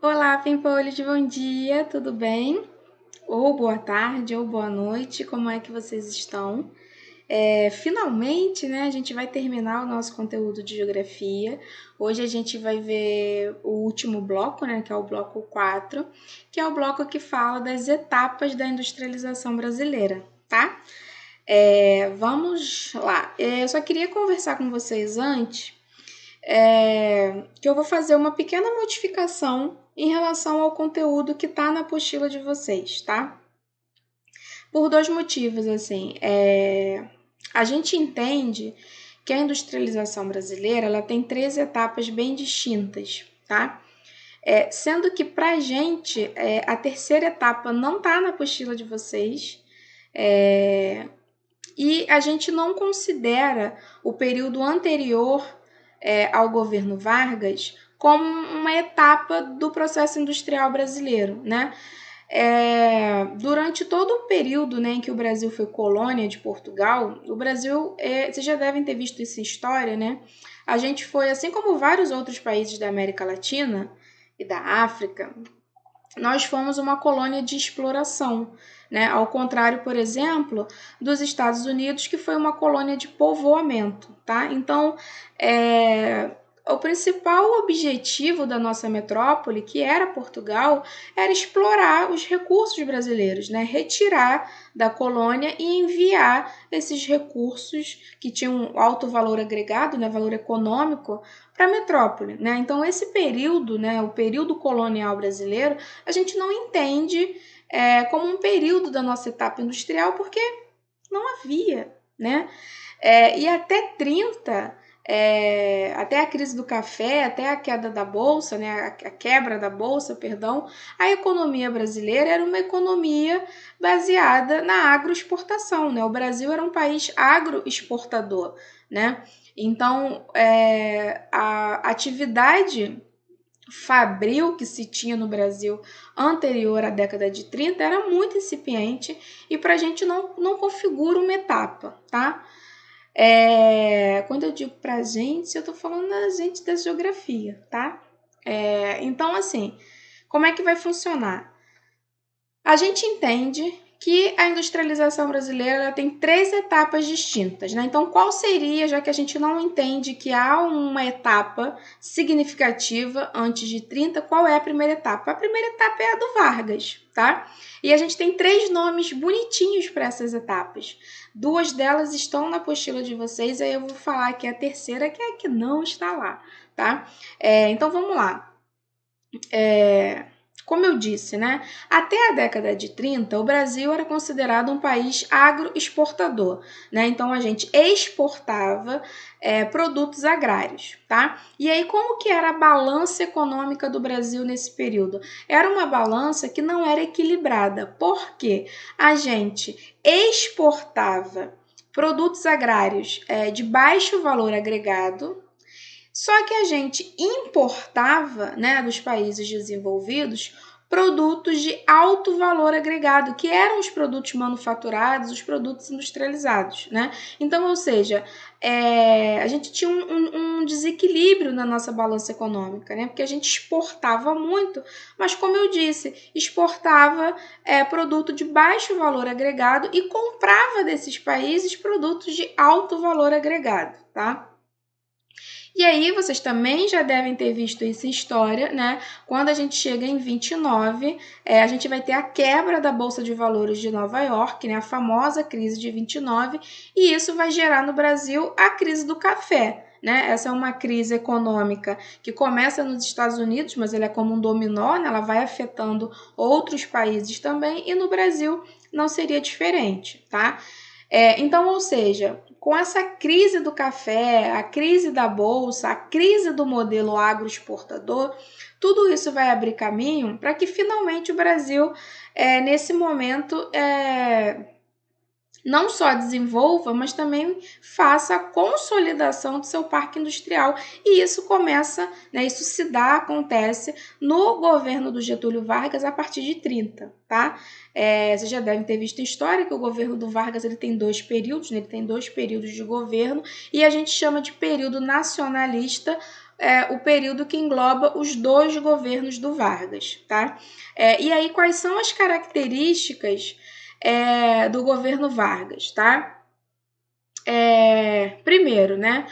Olá, Pimpolhos, bom dia, tudo bem? Ou boa tarde, ou boa noite, como é que vocês estão? Finalmente, né, a gente vai terminar o nosso conteúdo de geografia. Hoje a gente vai ver o último bloco, né, que é o bloco 4, que é o bloco que fala das etapas da industrialização brasileira, tá? Vamos lá. Eu só queria conversar com vocês antes que eu vou fazer uma pequena modificação em relação ao conteúdo que está na apostila de vocês, tá? Por dois motivos, assim. A gente entende que a industrialização brasileira ela tem três etapas bem distintas, tá? Sendo que para a gente a terceira etapa não está na apostila de vocês, e a gente não considera o período anterior ao governo Vargas como uma etapa do processo industrial brasileiro, né? Durante todo o período, né, em que o Brasil foi colônia de Portugal, o Brasil, vocês já devem ter visto essa história, né? A gente foi, assim como vários outros países da América Latina e da África, nós fomos uma colônia de exploração, né? Ao contrário, por exemplo, dos Estados Unidos, que foi uma colônia de povoamento, tá? Então, o principal objetivo da nossa metrópole, que era Portugal, era explorar os recursos brasileiros, né? Retirar da colônia e enviar esses recursos que tinham alto valor agregado, né? Valor econômico, para a metrópole, né? Então, esse período, né? O período colonial brasileiro, a gente não entende como um período da nossa etapa industrial, porque não havia, né? E até 30, até a crise do café, até a queda da bolsa, né? A quebra da bolsa, perdão, a economia brasileira era uma economia baseada na agroexportação, né? O Brasil era um país agroexportador, né? Então, a atividade fabril que se tinha no Brasil anterior à década de 30 era muito incipiente e para a gente não configura uma etapa, tá? Quando eu digo para a gente, eu estou falando da gente da geografia, tá? Então, assim, como é que vai funcionar? A gente entende que a industrialização brasileira tem três etapas distintas, né? Então, qual seria, já que a gente não entende que há uma etapa significativa antes de 30, qual é a primeira etapa? A primeira etapa é a do Vargas, tá? E a gente tem três nomes bonitinhos para essas etapas. Duas delas estão na apostila de vocês, aí eu vou falar aqui a terceira, que é a que não está lá, tá? Então, vamos lá. Como eu disse, né? Até a década de 30, o Brasil era considerado um país agroexportador, né? Então a gente exportava produtos agrários, tá? E aí, como que era a balança econômica do Brasil nesse período? Era uma balança que não era equilibrada, porque a gente exportava produtos agrários de baixo valor agregado, só que a gente importava, né, dos países desenvolvidos, produtos de alto valor agregado, que eram os produtos manufaturados, os produtos industrializados, né? Então, ou seja, a gente tinha um desequilíbrio na nossa balança econômica, né? Porque a gente exportava muito, mas como eu disse, exportava produto de baixo valor agregado e comprava desses países produtos de alto valor agregado, tá? E aí, vocês também já devem ter visto isso em história, né? Quando a gente chega em 29, a gente vai ter a quebra da Bolsa de Valores de Nova York, né? A famosa crise de 29, e isso vai gerar no Brasil a crise do café. Né? Essa é uma crise econômica que começa nos Estados Unidos, mas ela é como um dominó, né? Ela vai afetando outros países também, e no Brasil não seria diferente, tá? Então, ou seja, com essa crise do café, a crise da bolsa, a crise do modelo agroexportador, tudo isso vai abrir caminho para que finalmente o Brasil, nesse momento, não só desenvolva, mas também faça a consolidação do seu parque industrial. E isso começa, né, isso se dá, acontece no governo do Getúlio Vargas a partir de 30, tá? Vocês já devem ter visto a história que o governo do Vargas ele tem dois períodos, né? Ele tem dois períodos de governo e a gente chama de período nacionalista o período que engloba os 2 governos do Vargas, tá? E aí, quais são as características do governo Vargas, tá? Primeiro, né?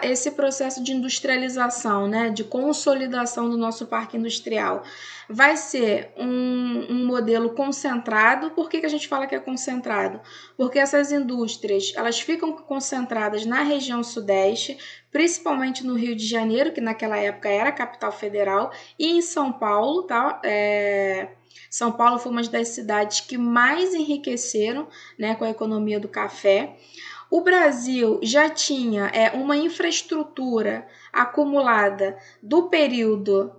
Esse processo de industrialização, né, de consolidação do nosso parque industrial, vai ser um modelo concentrado. Por que a gente fala que é concentrado? Porque essas indústrias, elas ficam concentradas na região sudeste, principalmente no Rio de Janeiro, que naquela época era a capital federal, e em São Paulo, tá? São Paulo foi uma das cidades que mais enriqueceram, né, com a economia do café. O Brasil já tinha uma infraestrutura acumulada do período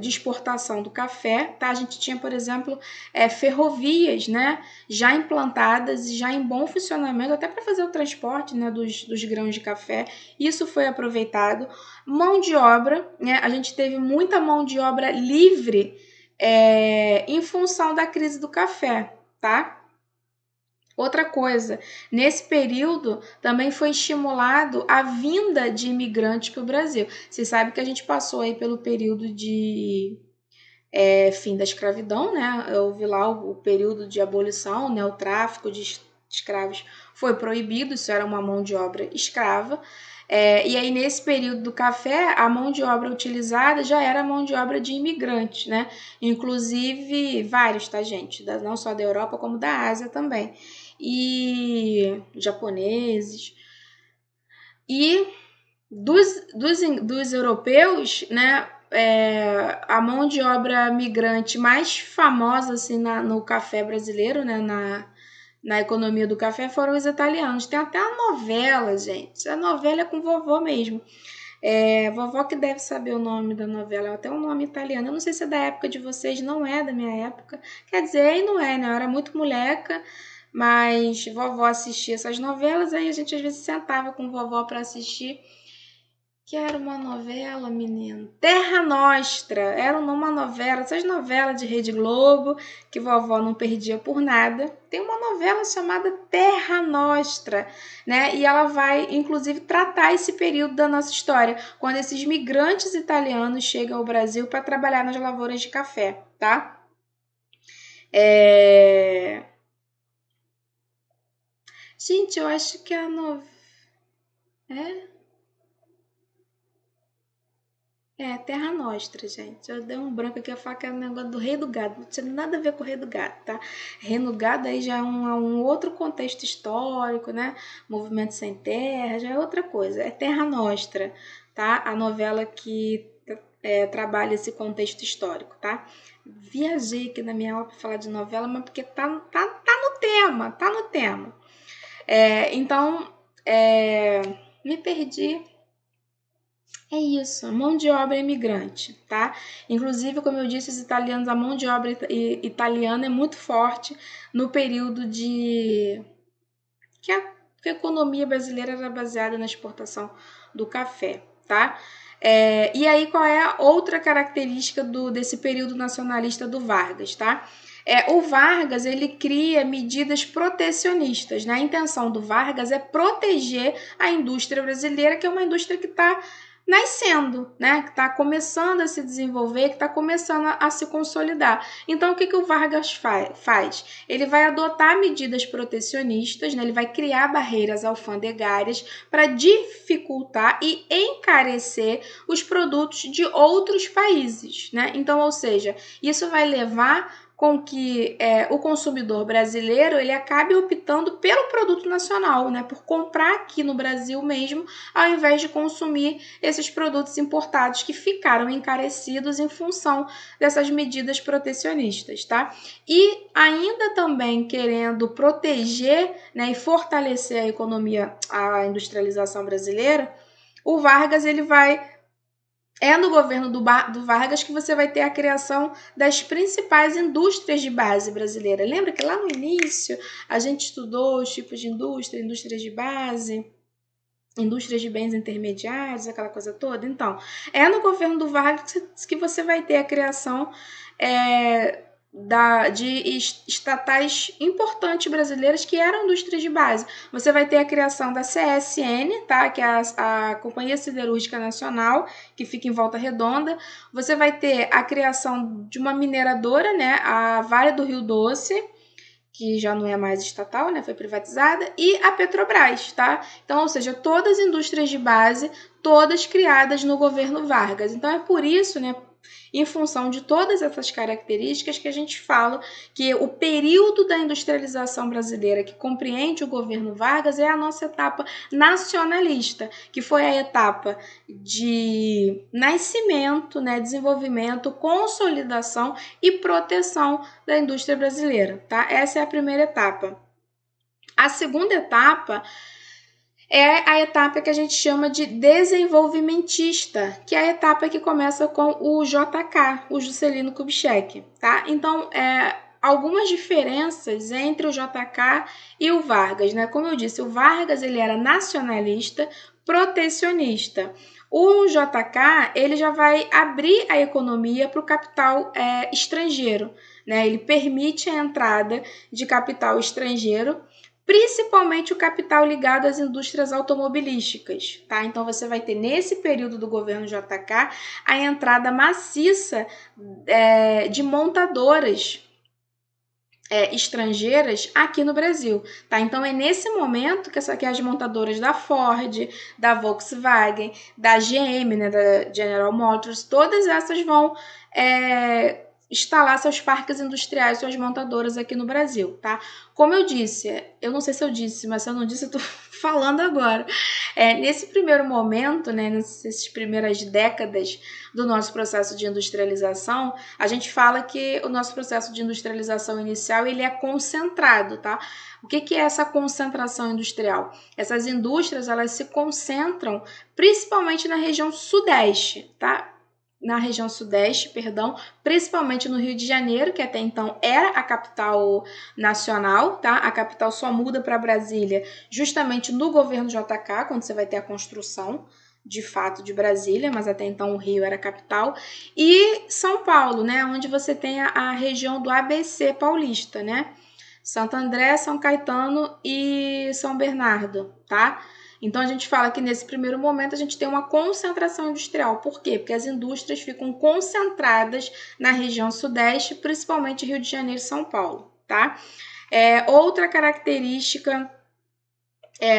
de exportação do café, tá? A gente tinha, por exemplo, ferrovias, né, já implantadas e já em bom funcionamento, até para fazer o transporte, né, dos grãos de café. Isso foi aproveitado. Mão de obra, né? A gente teve muita mão de obra livre em função da crise do café, tá? Outra coisa, nesse período também foi estimulado a vinda de imigrantes para o Brasil. Você sabe que a gente passou aí pelo período de fim da escravidão, né? Houve lá o período de abolição, né? O tráfico de escravos foi proibido, isso era uma mão de obra escrava. E aí, nesse período do café, a mão de obra utilizada já era mão de obra de imigrantes, né? Inclusive vários, tá, gente? Não só da Europa, como da Ásia também. E japoneses. E dos europeus, né? A mão de obra migrante mais famosa assim, no café brasileiro, né? Na economia do café foram os italianos. Tem até a novela, gente. A novela é com vovó mesmo. Vovó que deve saber o nome da novela, até um nome italiano. Eu não sei se é da época de vocês, não é da minha época. Quer dizer, aí não é, né? Eu era muito moleca, mas vovó assistia essas novelas, aí a gente às vezes sentava com vovó para assistir. Que era uma novela, menino. Terra Nostra. Era uma novela, essas novelas de Rede Globo, que vovó não perdia por nada. Tem uma novela chamada Terra Nostra, né? E ela vai, inclusive, tratar esse período da nossa história, quando esses migrantes italianos chegam ao Brasil para trabalhar nas lavouras de café, tá? Gente, eu acho que a novela... Terra Nostra, gente. Eu dei um branco aqui, eu falo que é um negócio do Rei do Gado. Não tinha nada a ver com o Rei do Gado, tá? Reino do Gado aí já é um outro contexto histórico, né? Movimento Sem Terra, já é outra coisa. É Terra Nostra, tá? A novela que trabalha esse contexto histórico, tá? Viajei aqui na minha aula para falar de novela, mas porque tá no tema, tá no tema. Então, me perdi. É isso, mão de obra imigrante, tá? Inclusive, como eu disse, os italianos, a mão de obra italiana é muito forte no período que a economia brasileira era baseada na exportação do café, tá? E aí, qual é a outra característica desse período nacionalista do Vargas, tá? O Vargas, ele cria medidas protecionistas, né? A intenção do Vargas é proteger a indústria brasileira, que é uma indústria que está nascendo, né? Que está começando a se desenvolver, que está começando a se consolidar. Então, o que o Vargas faz? Ele vai adotar medidas protecionistas, né? Ele vai criar barreiras alfandegárias para dificultar e encarecer os produtos de outros países, né? Então, ou seja, isso vai levar com que o consumidor brasileiro ele acabe optando pelo produto nacional, né? Por comprar aqui no Brasil mesmo, ao invés de consumir esses produtos importados que ficaram encarecidos em função dessas medidas protecionistas, tá? E ainda também querendo proteger, né, e fortalecer a economia, a industrialização brasileira, o Vargas ele vai no governo do Vargas que você vai ter a criação das principais indústrias de base brasileira. Lembra que lá no início a gente estudou os tipos de indústria, indústrias de base, indústrias de bens intermediários, aquela coisa toda? Então, no governo do Vargas que você vai ter a criação de estatais importantes brasileiras que eram indústrias de base. Você vai ter a criação da CSN, tá? Que é a Companhia Siderúrgica Nacional, que fica em Volta Redonda. Você vai ter a criação de uma mineradora, né? A Vale do Rio Doce, que já não é mais estatal, né? Foi privatizada, e a Petrobras, tá? Então, ou seja, todas as indústrias de base, todas criadas no governo Vargas. Então, é por isso, né? Em função de todas essas características que a gente fala que o período da industrialização brasileira que compreende o governo Vargas é a nossa etapa nacionalista, que foi a etapa de nascimento, né, desenvolvimento, consolidação e proteção da indústria brasileira, tá? Essa é a primeira etapa. A segunda etapa é a etapa que a gente chama de desenvolvimentista, que é a etapa que começa com o JK, o Juscelino Kubitschek, tá? Então, algumas diferenças entre o JK e o Vargas, né? Como eu disse, o Vargas ele era nacionalista, protecionista. O JK ele já vai abrir a economia para o capital estrangeiro, né? Ele permite a entrada de capital estrangeiro, principalmente o capital ligado às indústrias automobilísticas, tá? Então você vai ter nesse período do governo JK a entrada maciça de montadoras estrangeiras aqui no Brasil, tá? Então é nesse momento que as montadoras da Ford, da Volkswagen, da GM, né, da General Motors, todas essas vão instalar seus parques industriais, suas montadoras aqui no Brasil, tá? Como eu disse, eu não sei se eu disse, mas se eu não disse, eu tô falando agora. Nesse primeiro momento, né, nessas primeiras décadas do nosso processo de industrialização, a gente fala que o nosso processo de industrialização inicial, ele é concentrado, tá? O que é essa concentração industrial? Essas indústrias, elas se concentram principalmente na região sudeste, tá? Na região sudeste, principalmente no Rio de Janeiro, que até então era a capital nacional, tá? A capital só muda para Brasília justamente no governo JK, quando você vai ter a construção de fato de Brasília, mas até então o Rio era a capital, e São Paulo, né? Onde você tem a região do ABC paulista, né? Santo André, São Caetano e São Bernardo, tá? Então a gente fala que nesse primeiro momento a gente tem uma concentração industrial. Por quê? Porque as indústrias ficam concentradas na região sudeste, principalmente Rio de Janeiro e São Paulo, tá? Outra característica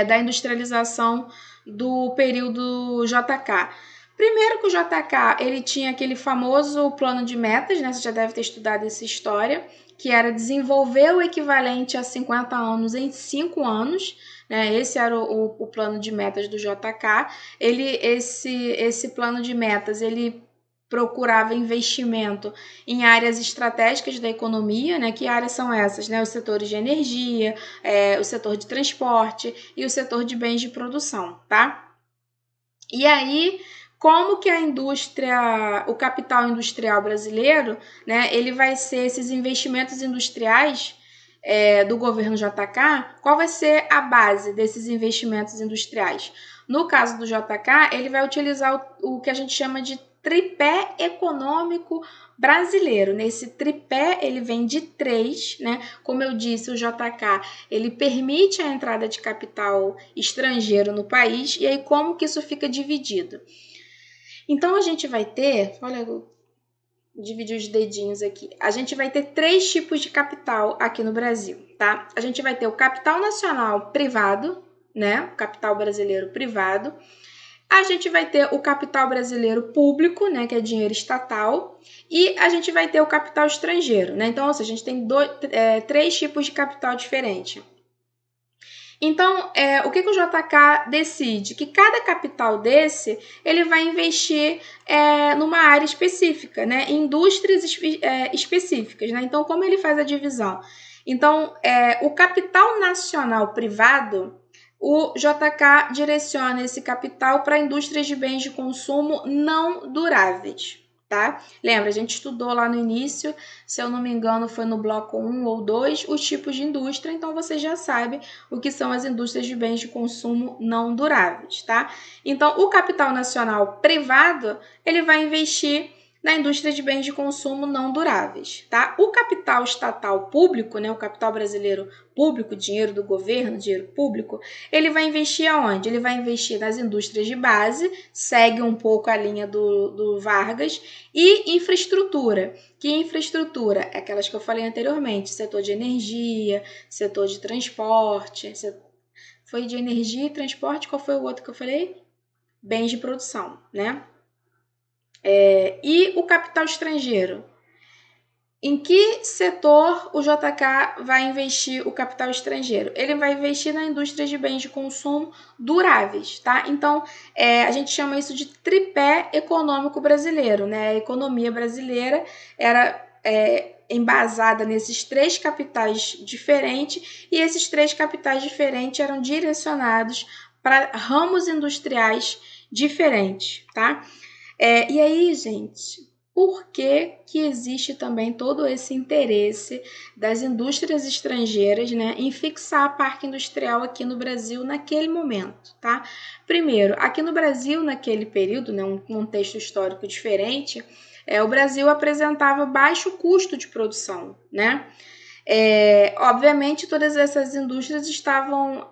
da industrialização do período JK. Primeiro que o JK ele tinha aquele famoso plano de metas, né? Você já deve ter estudado essa história, que era desenvolver o equivalente a 50 anos em 5 anos. Né? Esse era o plano de metas do JK. Esse plano de metas ele procurava investimento em áreas estratégicas da economia, né? Que áreas são essas? Né? Os setores de energia, o setor de transporte e o setor de bens de produção, tá? E aí, como que a indústria, o capital industrial brasileiro, né? Ele vai ser esses investimentos industriais do governo JK, qual vai ser a base desses investimentos industriais? No caso do JK, ele vai utilizar o que a gente chama de tripé econômico brasileiro. Nesse tripé, ele vem de 3, né? Como eu disse, o JK, ele permite a entrada de capital estrangeiro no país, e aí como que isso fica dividido? Então, a gente vai ter, olha, eu dividi os dedinhos aqui. A gente vai ter 3 tipos de capital aqui no Brasil, tá? A gente vai ter o capital nacional privado, né? O capital brasileiro privado. A gente vai ter o capital brasileiro público, né? Que é dinheiro estatal. E a gente vai ter o capital estrangeiro, né? Então, ou seja, a gente tem 3 tipos de capital diferentes. Então, o que o JK decide? Que cada capital desse, ele vai investir numa área específica, né? Em indústrias específicas, né? Então, como ele faz a divisão? Então, o capital nacional privado, o JK direciona esse capital para indústrias de bens de consumo não duráveis. Tá? Lembra, a gente estudou lá no início, se eu não me engano foi no bloco 1 ou 2, os tipos de indústria, então você já sabe o que são as indústrias de bens de consumo não duráveis, tá? Então, o capital nacional privado, ele vai investir na indústria de bens de consumo não duráveis, tá? O capital estatal público, né, o capital brasileiro público, dinheiro do governo, dinheiro público, ele vai investir aonde? Ele vai investir nas indústrias de base, segue um pouco a linha do Vargas, e infraestrutura. Que infraestrutura? É aquelas que eu falei anteriormente, setor de energia, setor de transporte, foi de energia e transporte, qual foi o outro que eu falei? Bens de produção, né? E o capital estrangeiro? Em que setor o JK vai investir o capital estrangeiro? Ele vai investir na indústria de bens de consumo duráveis, tá? Então, a gente chama isso de tripé econômico brasileiro, né? A economia brasileira era embasada nesses três capitais diferentes, e esses três capitais diferentes eram direcionados para ramos industriais diferentes, tá? E aí, gente, por que que existe também todo esse interesse das indústrias estrangeiras, né, em fixar parque industrial aqui no Brasil naquele momento, tá? Primeiro, aqui no Brasil, naquele período, né, um contexto histórico diferente, o Brasil apresentava baixo custo de produção, né? Obviamente, todas essas indústrias estavam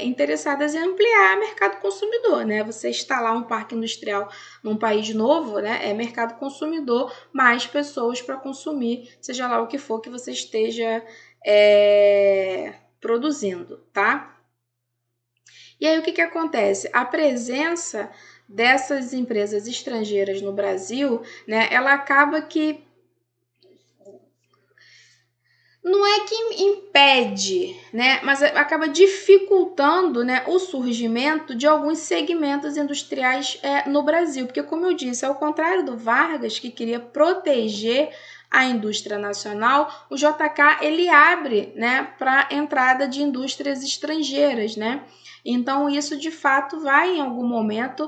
interessadas em ampliar o mercado consumidor, né? Você instalar um parque industrial num país novo, né? É mercado consumidor, mais pessoas para consumir, seja lá o que for que você esteja produzindo, tá? E aí, o que acontece? A presença dessas empresas estrangeiras no Brasil, né? Ela acaba que não é que impede, né, mas acaba dificultando, né, o surgimento de alguns segmentos industriais no Brasil, porque como eu disse, ao contrário do Vargas, que queria proteger a indústria nacional, o JK ele abre, né, para a entrada de indústrias estrangeiras, né? Então isso de fato vai em algum momento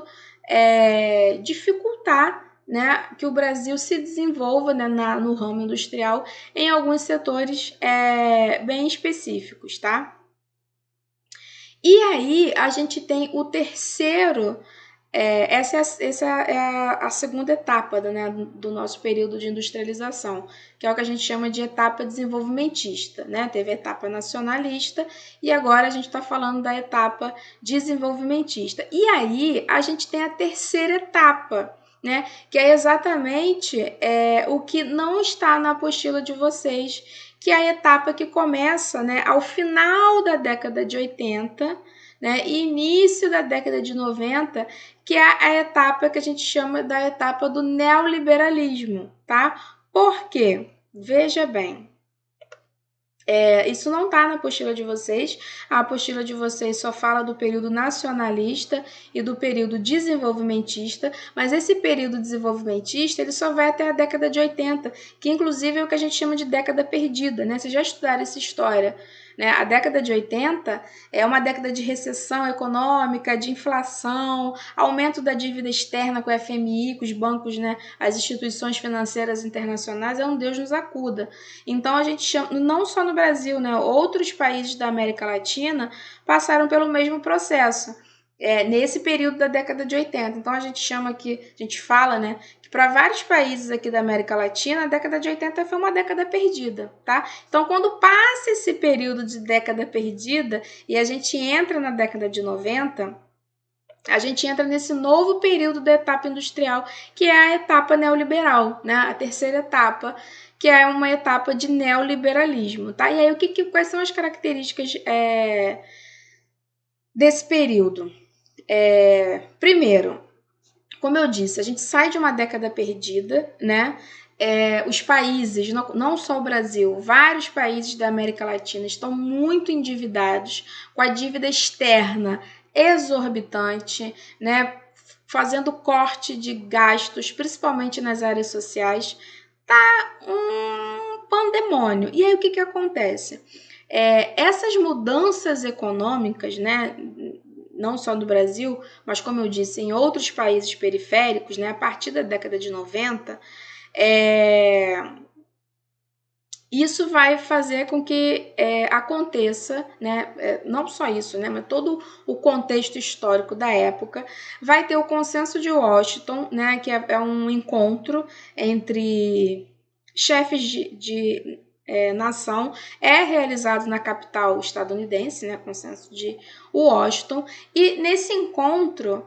dificultar, né, que o Brasil se desenvolva, né, no ramo industrial em alguns setores bem específicos, tá? E aí a gente tem o terceiro, essa é a segunda etapa do nosso período de industrialização, que é o que a gente chama de etapa desenvolvimentista, né? Teve a etapa nacionalista e agora a gente está falando da etapa desenvolvimentista. E aí a gente tem a terceira etapa, né? Que é exatamente o que não está na apostila de vocês, que é a etapa que começa, né, ao final da década de 80, né, e início da década de 90, que é a etapa que a gente chama da etapa do neoliberalismo, tá? Por quê? Veja bem, isso não está na apostila de vocês. A apostila de vocês só fala do período nacionalista e do período desenvolvimentista, mas esse período desenvolvimentista ele só vai até a década de 80, que inclusive é o que a gente chama de década perdida, né? Vocês já estudaram essa história, né? A década de 80 é uma década de recessão econômica, de inflação, aumento da dívida externa com o FMI, com os bancos, né? As instituições financeiras internacionais, é um Deus nos acuda. Então a gente chama, não só no Brasil, né? Outros países da América Latina passaram pelo mesmo processo. Nesse período da década de 80. Então a gente fala, né, que para vários países aqui da América Latina, a década de 80 foi uma década perdida, tá? Então quando passa esse período de década perdida e a gente entra na década de 90, a gente entra nesse novo período da etapa industrial, que é a etapa neoliberal, né? A terceira etapa, que é uma etapa de neoliberalismo, tá? E aí, quais são as características desse período? Primeiro, como eu disse, a gente sai de uma década perdida, né? Os países, não só o Brasil, vários países da América Latina estão muito endividados, com a dívida externa exorbitante, né? Fazendo corte de gastos, principalmente nas áreas sociais, tá um pandemônio. E aí o que acontece? Essas mudanças econômicas, né? Não só no Brasil, mas como eu disse, em outros países periféricos, né, a partir da década de 90, Isso vai fazer com que aconteça, né, não só isso, né, mas todo o contexto histórico da época. Vai ter o Consenso de Washington, né, que é um encontro entre chefes de nação, é realizado na capital estadunidense, né, Consenso de Washington, e nesse encontro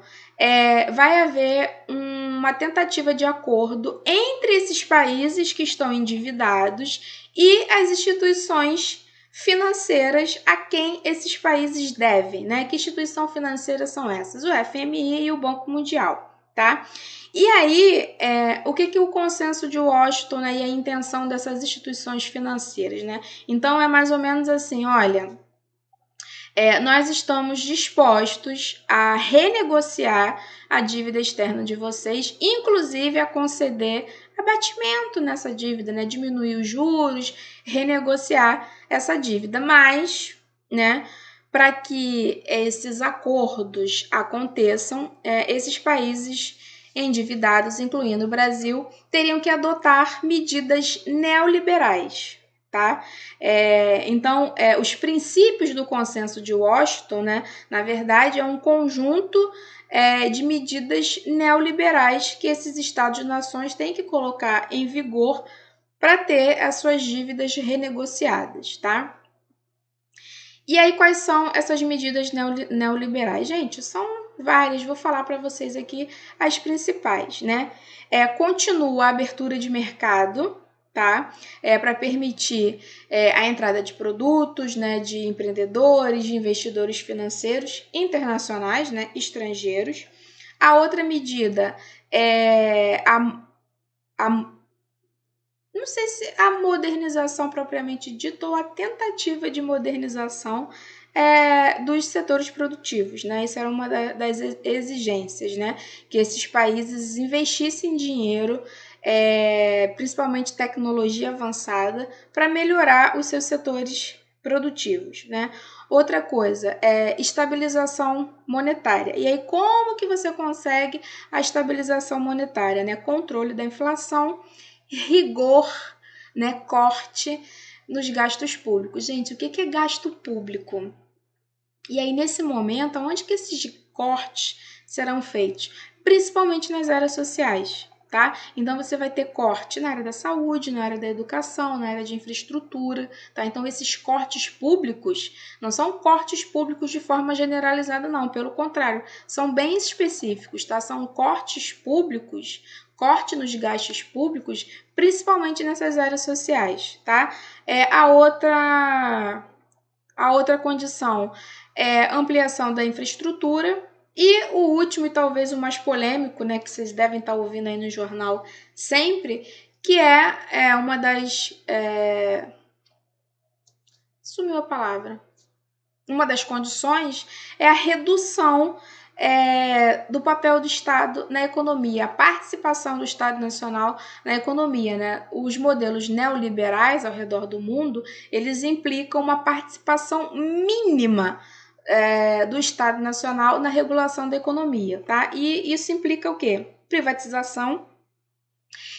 vai haver uma tentativa de acordo entre esses países que estão endividados e as instituições financeiras a quem esses países devem, né? Que instituições financeiras são essas? O FMI e o Banco Mundial, tá? E aí, o que o Consenso de Washington, né, e a intenção dessas instituições financeiras, né? Então, é mais ou menos assim, olha, nós estamos dispostos a renegociar a dívida externa de vocês, inclusive a conceder abatimento nessa dívida, né? Diminuir os juros, renegociar essa dívida. Mas, né, para que esses acordos aconteçam, esses países endividados, incluindo o Brasil, teriam que adotar medidas neoliberais. Tá? Então, os princípios do Consenso de Washington, né, na verdade, é um conjunto de medidas neoliberais que esses Estados-nações têm que colocar em vigor para ter as suas dívidas renegociadas, tá? E aí, quais são essas medidas neoliberais? Gente, são várias, vou falar para vocês aqui as principais, né? Continua a abertura de mercado, tá? Para permitir a entrada de produtos, né, de empreendedores, de investidores financeiros internacionais, né, estrangeiros. A outra medida é não sei se a modernização propriamente dita ou a tentativa de modernização dos setores produtivos, né? Isso era uma das exigências, né? Que esses países investissem dinheiro, principalmente tecnologia avançada, para melhorar os seus setores produtivos, né? Outra coisa é estabilização monetária. E aí, como que você consegue a estabilização monetária, né? Controle da inflação, rigor, né, corte nos gastos públicos. Gente, o que é gasto público? E aí, nesse momento, onde que esses cortes serão feitos? Principalmente nas áreas sociais, tá? Então, você vai ter corte na área da saúde, na área da educação, na área de infraestrutura, tá? Então, esses cortes públicos não são cortes públicos de forma generalizada, não. Pelo contrário, são bem específicos, tá? São cortes públicos, corte nos gastos públicos, principalmente nessas áreas sociais, tá? A outra condição é ampliação da infraestrutura. E o último e talvez o mais polêmico, né, que vocês devem estar ouvindo aí no jornal sempre, que é uma das... Sumiu a palavra. Uma das condições é a redução do papel do Estado na economia, a participação do Estado Nacional na economia, né? Os modelos neoliberais ao redor do mundo, eles implicam uma participação mínima do Estado Nacional na regulação da economia, tá? E isso implica o quê? Privatização.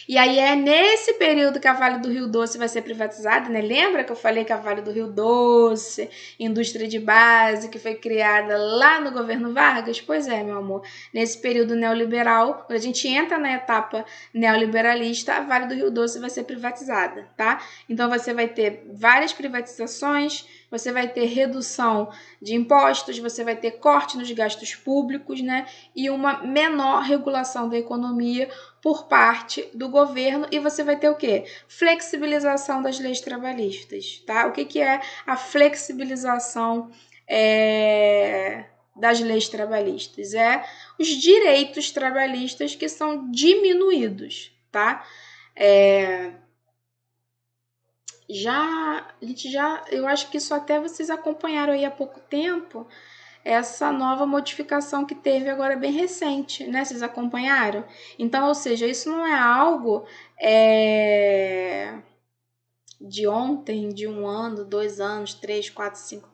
E aí é nesse período que a Vale do Rio Doce vai ser privatizada, né? Lembra que eu falei que a Vale do Rio Doce, indústria de base, que foi criada lá no governo Vargas? Pois é, meu amor. Nesse período neoliberal, quando a gente entra na etapa neoliberalista, a Vale do Rio Doce vai ser privatizada, tá? Então você vai ter várias privatizações, você vai ter redução de impostos, você vai ter corte nos gastos públicos, né? E uma menor regulação da economia por parte do governo, e você vai ter o quê? Flexibilização das leis trabalhistas, tá? O que é a flexibilização das leis trabalhistas? Os direitos trabalhistas que são diminuídos, tá? Eu acho que isso até vocês acompanharam aí há pouco tempo, essa nova modificação que teve agora bem recente, né? Vocês acompanharam? Então, ou seja, isso não é algo de ontem, de 1 ano, 2 anos, 3, 4, 5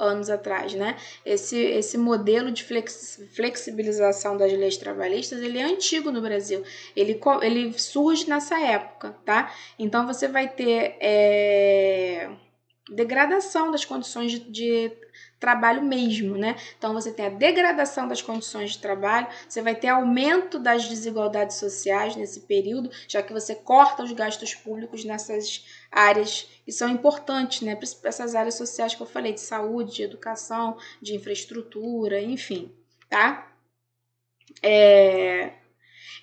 anos atrás, né? Esse modelo de flexibilização das leis trabalhistas, ele é antigo no Brasil, ele surge nessa época, tá? Então, você vai ter degradação das condições de trabalho mesmo, né? Então, você tem a degradação das condições de trabalho, você vai ter aumento das desigualdades sociais nesse período, já que você corta os gastos públicos nessas áreas que são importantes, né? Essas áreas sociais que eu falei, de saúde, de educação, de infraestrutura, enfim, tá?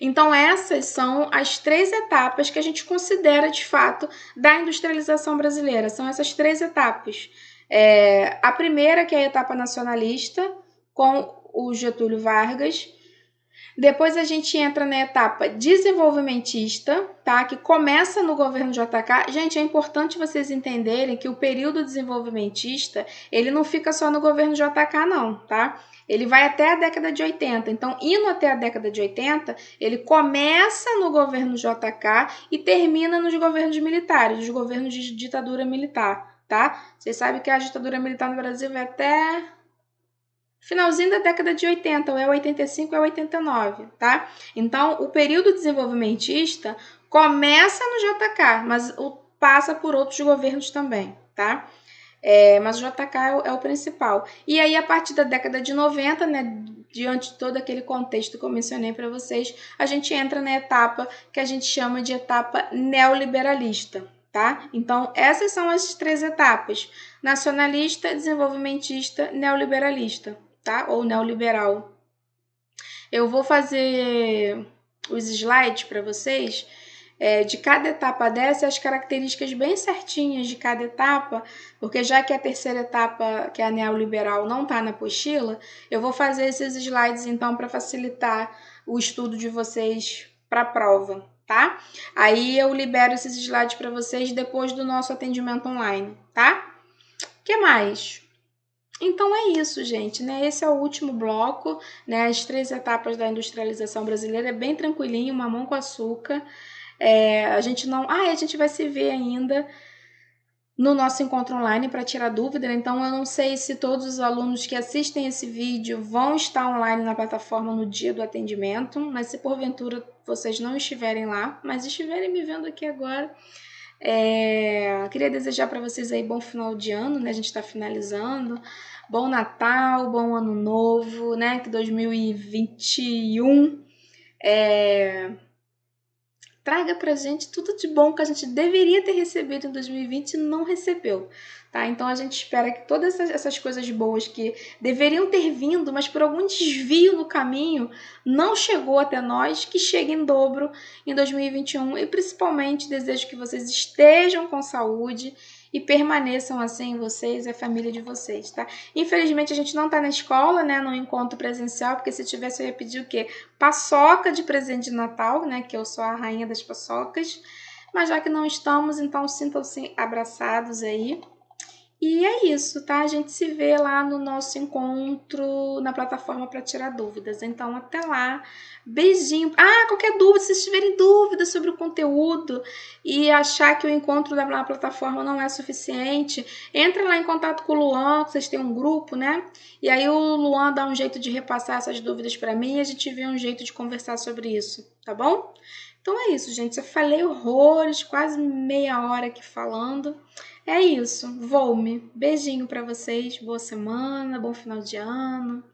Então, essas são as 3 etapas que a gente considera, de fato, da industrialização brasileira. São essas 3 etapas. A primeira, que é a etapa nacionalista, com o Getúlio Vargas. Depois a gente entra na etapa desenvolvimentista, tá? Que começa no governo JK. Gente, é importante vocês entenderem que o período desenvolvimentista, ele não fica só no governo JK, não, tá? Ele vai até a década de 80. Então, indo até a década de 80, ele começa no governo JK e termina nos governos militares, nos governos de ditadura militar, tá? Vocês sabem que a ditadura militar no Brasil vai até finalzinho da década de 80, ou é 85 ou é 89, tá? Então, o período desenvolvimentista começa no JK, mas passa por outros governos também, tá? Mas o JK é o principal. E aí, a partir da década de 90, né, diante de todo aquele contexto que eu mencionei para vocês, a gente entra na etapa que a gente chama de etapa neoliberalista, tá? Então, essas são as 3 etapas: nacionalista, desenvolvimentista, neoliberalista, tá? Ou neoliberal. Eu vou fazer os slides para vocês de cada etapa dessa, as características bem certinhas de cada etapa, porque já que a terceira etapa, que é a neoliberal, não está na apostila, eu vou fazer esses slides então para facilitar o estudo de vocês para a prova, tá? Aí eu libero esses slides para vocês depois do nosso atendimento online, tá? O que mais? Então é isso, gente, né? Esse é o último bloco, né? As 3 etapas da industrialização brasileira, é bem tranquilinho, mamão com açúcar. A gente não. A gente vai se ver ainda no nosso encontro online para tirar dúvida, né? Então eu não sei se todos os alunos que assistem esse vídeo vão estar online na plataforma no dia do atendimento, mas se porventura vocês não estiverem lá, mas estiverem me vendo aqui agora, queria desejar para vocês aí bom final de ano, né? A gente está finalizando. Bom Natal, bom Ano Novo, né? Que 2021 traga pra gente tudo de bom que a gente deveria ter recebido em 2020 e não recebeu, tá? Então a gente espera que todas essas coisas boas que deveriam ter vindo, mas por algum desvio no caminho não chegou até nós, que chegue em dobro em 2021 e principalmente desejo que vocês estejam com saúde e permaneçam assim, vocês e a família de vocês, tá? Infelizmente a gente não tá na escola, né, no encontro presencial, porque se tivesse eu ia pedir o quê? Paçoca de presente de Natal, né, que eu sou a rainha das paçocas, mas já que não estamos, então sintam-se abraçados aí. E é isso, tá? A gente se vê lá no nosso encontro na plataforma para tirar dúvidas. Então, até lá. Beijinho. Qualquer dúvida, se vocês tiverem dúvidas sobre o conteúdo e achar que o encontro na plataforma não é suficiente, entra lá em contato com o Luan, que vocês têm um grupo, né? E aí o Luan dá um jeito de repassar essas dúvidas para mim e a gente vê um jeito de conversar sobre isso, tá bom? Então é isso, gente. Eu falei horrores, quase meia hora aqui falando. É isso, vou-me. Beijinho para vocês, boa semana, bom final de ano.